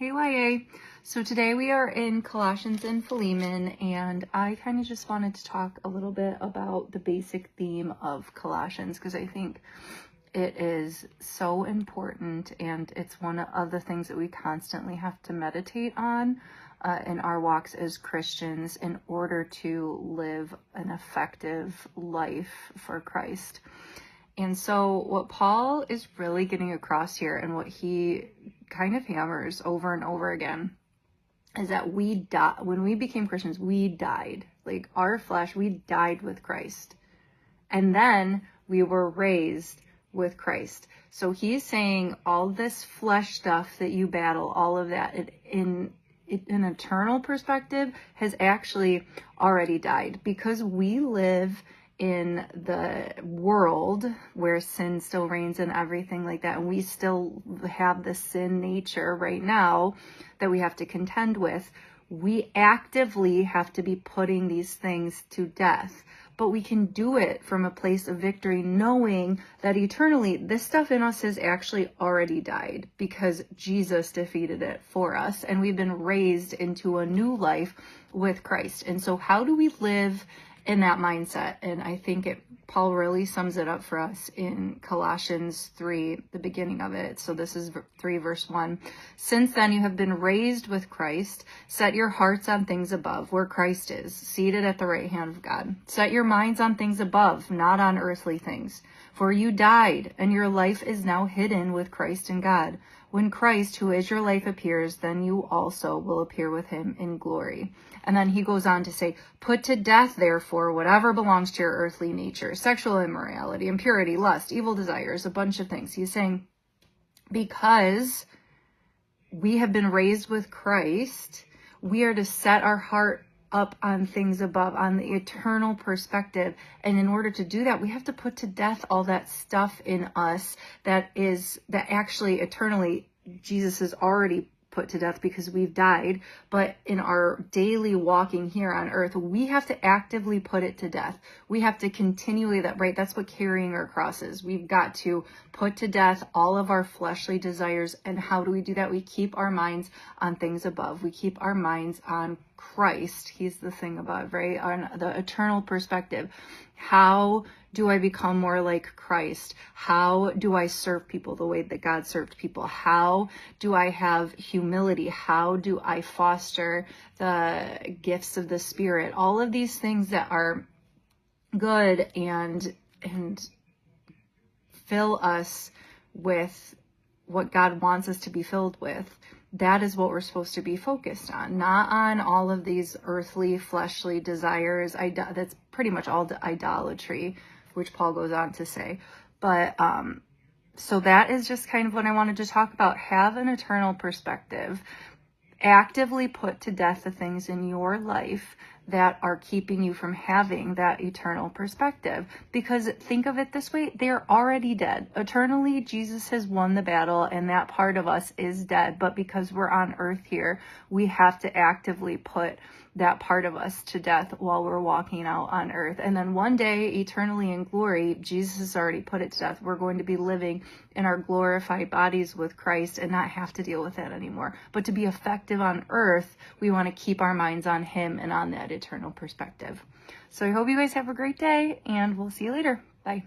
Hey YA. So today we are in Colossians and Philemon, and I kind of just wanted to talk a little bit about the basic theme of Colossians because I think it is so important, and it's one of the things that we constantly have to meditate on in our walks as Christians in order to live an effective life for Christ. And so what Paul is really getting across here, and what he kind of hammers over and over again, is that when we became Christians, we died. Like our flesh, we died with Christ. And then we were raised with Christ. So he's saying all this flesh stuff that you battle, all of that in an eternal perspective has actually already died, because we live in the world where sin still reigns and everything like that. And we still have the sin nature right now that we have to contend with. We actively have to be putting these things to death. But we can do it from a place of victory, knowing that eternally this stuff in us has actually already died because Jesus defeated it for us. And we've been raised into a new life with Christ. And so how do we live in that mindset? And I think Paul really sums it up for us in Colossians 3, the beginning of it. So this is 3 verse 1. Since then you have been raised with Christ. Set your hearts on things above, where Christ is, seated at the right hand of God. Set your minds on things above, not on earthly things. For you died, and your life is now hidden with Christ in God. When Christ, who is your life, appears, then you also will appear with him in glory. And then he goes on to say, put to death, therefore, whatever belongs to your earthly nature: sexual immorality, impurity, lust, evil desires, a bunch of things. He's saying, because we have been raised with Christ, we are to set our heart up on things above, on the eternal perspective. And in order to do that, we have to put to death all that stuff in us that actually eternally Jesus has already put to death because we've died. But in our daily walking here on earth, we have to actively put it to death. We have to continually, that's what carrying our cross is. We've got to put to death all of our fleshly desires. And how do we do that? We keep our minds on things above. We keep our minds on Christ. He's the thing above, right? On the eternal perspective. How do I become more like Christ? How do I serve people the way that God served people? How do I have humility? How do I foster the gifts of the Spirit? All of these things that are good and fill us with what God wants us to be filled with. That is what we're supposed to be focused on, not on all of these earthly, fleshly desires. That's pretty much all idolatry, which Paul goes on to say. But so that is just kind of what I wanted to talk about. Have an eternal perspective. Actively put to death the things in your life that are keeping you from having that eternal perspective. Because think of it this way, they're already dead. Eternally, Jesus has won the battle, and that part of us is dead. But because we're on earth here, we have to actively put that part of us to death while we're walking out on earth. And then one day, eternally in glory, Jesus has already put it to death. We're going to be living in our glorified bodies with Christ and not have to deal with that anymore. But to be effective on earth, we want to keep our minds on him and on that eternal perspective. So I hope you guys have a great day, and we'll see you later. Bye.